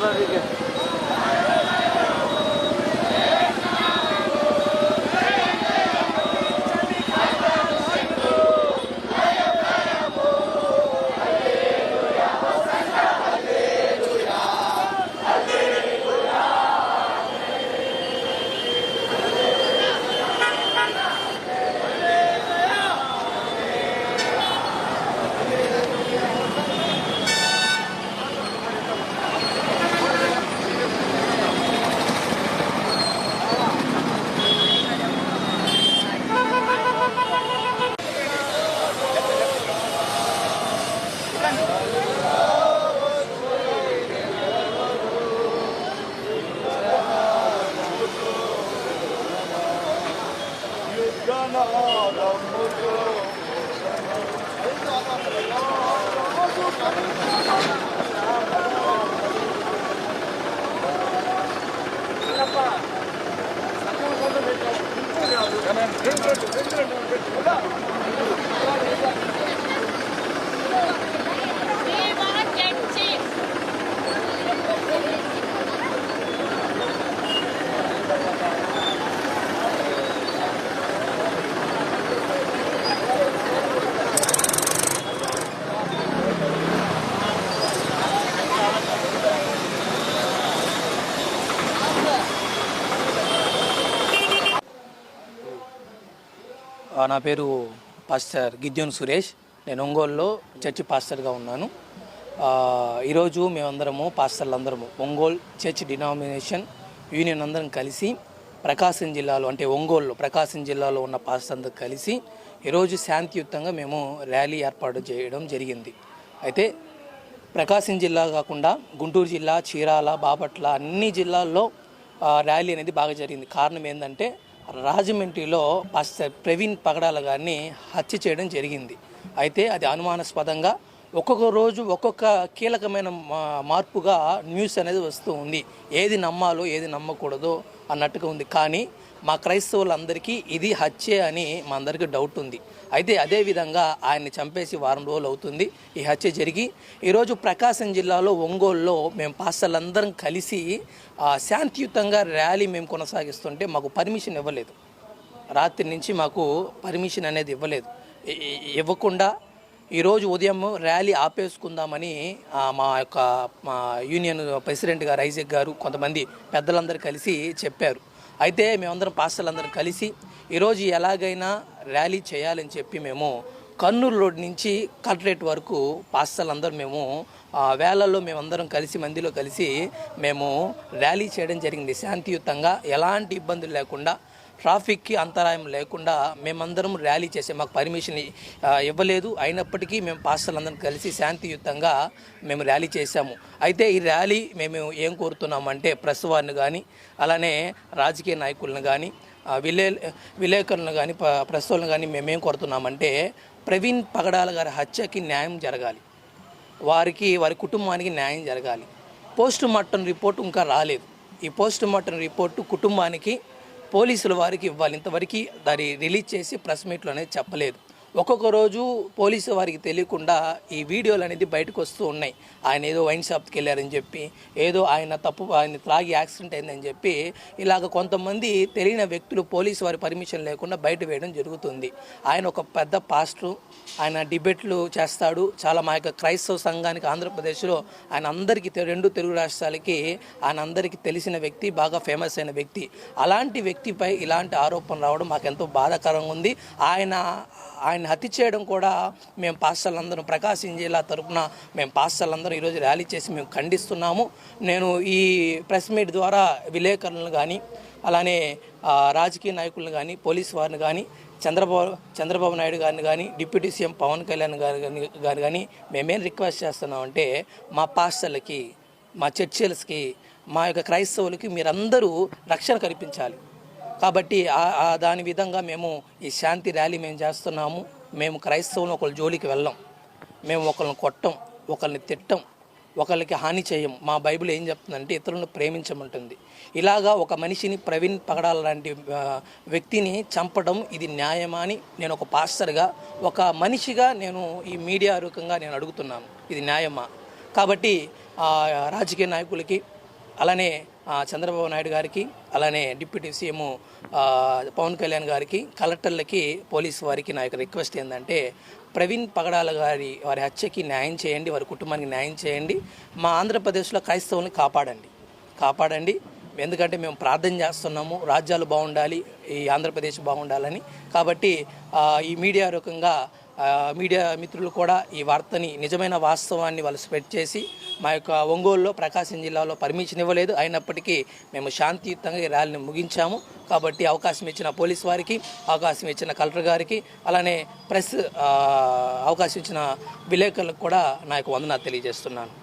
నా పేరు పాస్టర్ గిద్యోన్ సురేష్. నేను ఒంగోలులో చర్చి పాస్టర్గా ఉన్నాను. ఈరోజు మేమందరము పాస్టర్లందరము ఒంగోలు చర్చ్ డినామినేషన్ యూనియన్ అందరం కలిసి ప్రకాశం జిల్లాలో అంటే ఒంగోలులో ప్రకాశం జిల్లాలో ఉన్న పాస్టర్ అందరూ కలిసి ఈరోజు శాంతియుతంగా మేము ర్యాలీ ఏర్పాటు చేయడం జరిగింది. అయితే ప్రకాశం జిల్లా కాకుండా గుంటూరు జిల్లా, చీరాల, బాపట్ల అన్ని జిల్లాల్లో ర్యాలీ అనేది బాగా జరిగింది. కారణం ఏంటంటే రాజమండ్రిలో పాస్టర్ ప్రవీణ్ పగడాల గారిని హత్య చేయడం జరిగింది. అయితే అది అనుమానాస్పదంగా ఒక్కొక్క రోజు ఒక్కొక్క కీలకమైన మార్పుగా న్యూస్ అనేది వస్తూ ఉంది. ఏది నమ్మాలో ఏది నమ్మకూడదో అన్నట్టుగా ఉంది. కానీ మా క్రైస్తవులందరికీ ఇది హత్య అని మా అందరికీ డౌట్ ఉంది. అయితే అదేవిధంగా ఆయన్ని చంపేసి వారం రోజులు అవుతుంది ఈ హత్య జరిగి. ఈరోజు ప్రకాశం జిల్లాలో ఒంగోలులో మేము పాస్టర్లందరం కలిసి శాంతియుతంగా ర్యాలీ మేము కొనసాగిస్తుంటే మాకు పర్మిషన్ ఇవ్వలేదు. రాత్రి నుంచి మాకు పర్మిషన్ అనేది ఇవ్వకుండా ఈరోజు ఉదయం ర్యాలీ ఆపేసుకుందామని మా యూనియన్ ప్రెసిడెంట్ గారు ఐజక్ గారు కొంతమంది పెద్దలందరూ కలిసి చెప్పారు. అయితే మేమందరం పాస్టర్లందరం కలిసి ఈరోజు ఎలాగైనా ర్యాలీ చేయాలని చెప్పి మేము కర్నూలు రోడ్ నుంచి కలెక్టరేట్ వరకు పాస్టర్లందరూ మేము వేళల్లో మేమందరం కలిసి మందిలో కలిసి మేము ర్యాలీ చేయడం జరిగింది. శాంతియుతంగా ఎలాంటి ఇబ్బందులు లేకుండా, ట్రాఫిక్కి అంతరాయం లేకుండా మేమందరం ర్యాలీ చేసాం. మాకు పర్మిషన్ ఇవ్వలేదు. అయినప్పటికీ మేము పాస్టర్లందరం కలిసి శాంతియుతంగా మేము ర్యాలీ చేశాము. అయితే ఈ ర్యాలీ మేము ఏం కోరుతున్నామంటే ప్రెస్ వారిని కానీ, అలానే రాజకీయ నాయకులను కానీ, విలేకరులను కానీ, ప్రెస్ వాళ్ళని కానీ మేమేం కోరుతున్నామంటే ప్రవీణ్ పగడాల గారి హత్యకి న్యాయం జరగాలి. వారి కుటుంబానికి న్యాయం జరగాలి. పోస్ట్ మార్టం రిపోర్ట్ ఇంకా రాలేదు. ఈ పోస్ట్ మార్టం రిపోర్టు కుటుంబానికి పోలీసుల వారికి ఇవ్వాలి. ఇంతవరకు దాన్ని రిలీజ్ చేసి ప్రెస్ మీట్లో అనేది చెప్పలేదు. ఒక్కొక్క రోజు పోలీసు వారికి తెలియకుండా ఈ వీడియోలు అనేది బయటకు వస్తూ ఉన్నాయి. ఆయన ఏదో వైన్ షాప్కి వెళ్ళారని చెప్పి, ఏదో ఆయన త్రాగి యాక్సిడెంట్ అయిందని చెప్పి ఇలాగ కొంతమంది తెలియని వ్యక్తులు పోలీసు వారి పర్మిషన్ లేకుండా బయట వేయడం జరుగుతుంది. ఆయన ఒక పెద్ద పాస్టరు, ఆయన డిబేట్లు చేస్తాడు. చాలా మా యొక్క క్రైస్తవ సంఘానికి ఆంధ్రప్రదేశ్లో ఆయన అందరికీ 2 తెలుగు రాష్ట్రాలకి ఆయన అందరికీ తెలిసిన వ్యక్తి, బాగా ఫేమస్ అయిన వ్యక్తి. అలాంటి వ్యక్తిపై ఇలాంటి ఆరోపణ రావడం మాకు ఎంతో బాధాకరంగా ఉంది. ఆయన హత్య చేయడం కూడా మేము పాస్టర్లందరం ప్రకాశం జిల్లా తరఫున మేము పాస్టర్లందరం ఈరోజు ర్యాలీ చేసి మేము ఖండిస్తున్నాము. నేను ఈ ప్రెస్ మీట్ ద్వారా విలేకరులను కానీ, అలానే రాజకీయ నాయకులను కానీ, పోలీసు వారిని కానీ, చంద్రబాబు నాయుడు గారిని కానీ, డిప్యూటీ సీఎం పవన్ కళ్యాణ్ గారు కానీ మేమేం రిక్వెస్ట్ చేస్తున్నామంటే మా పాస్టర్లకి, మా చర్చిలకి, మా యొక్క క్రైస్తవులకి మీరందరూ రక్షణ కల్పించాలి. కాబట్టి దాని విధంగా మేము ఈ శాంతి ర్యాలీ మేము చేస్తున్నాము. మేము క్రైస్తవులు ఒకళ్ళ జోలికి వెళ్ళాం, మేము ఒకరిని కొట్టం, ఒకరిని తిట్టం, ఒకరికి హాని చేయం. మా బైబిల్ ఏం చెప్తుందంటే ఇతరులను ప్రేమించమంటుంది. ఇలాగా ఒక మనిషిని ప్రవీణ్ పగడాల లాంటి వ్యక్తిని చంపడం ఇది న్యాయమా అని నేను ఒక పాస్టర్గా, ఒక మనిషిగా నేను ఈ మీడియా రూపంగా నేను అడుగుతున్నాను, ఇది న్యాయమా? కాబట్టి రాజకీయ నాయకులకి, అలానే చంద్రబాబు నాయుడు గారికి, అలానే డిప్యూటీ సీఎం పవన్ కళ్యాణ్ గారికి, కలెక్టర్లకి, పోలీసు వారికి నా యొక్క రిక్వెస్ట్ ఏంటంటే ప్రవీణ్ పగడాల వారి హత్యకి న్యాయం చేయండి, వారి కుటుంబానికి న్యాయం చేయండి. మా ఆంధ్రప్రదేశ్లో క్రైస్తవుల్ని కాపాడండి. ఎందుకంటే మేము ప్రార్థన చేస్తున్నాము, రాజ్యాలు బాగుండాలి, ఈ ఆంధ్రప్రదేశ్ బాగుండాలని. కాబట్టి ఈ మీడియా రూపంగా మీడియా మిత్రులు కూడా ఈ వార్తని, నిజమైన వాస్తవాన్ని వాళ్ళు స్ప్రెడ్ చేసి, మా యొక్క ఒంగోలులో, ప్రకాశం జిల్లాలో పర్మిషన్ ఇవ్వలేదు, అయినప్పటికీ మేము శాంతియుతంగా ఈ ర్యాలీని ముగించాము. కాబట్టి అవకాశం ఇచ్చిన పోలీస్ వారికి, అవకాశం ఇచ్చిన కలెక్టర్ గారికి, అలానే ప్రెస్ అవకాశం ఇచ్చిన విలేకరులకు కూడా నా యొక్క వందనాలు తెలియజేస్తున్నాను.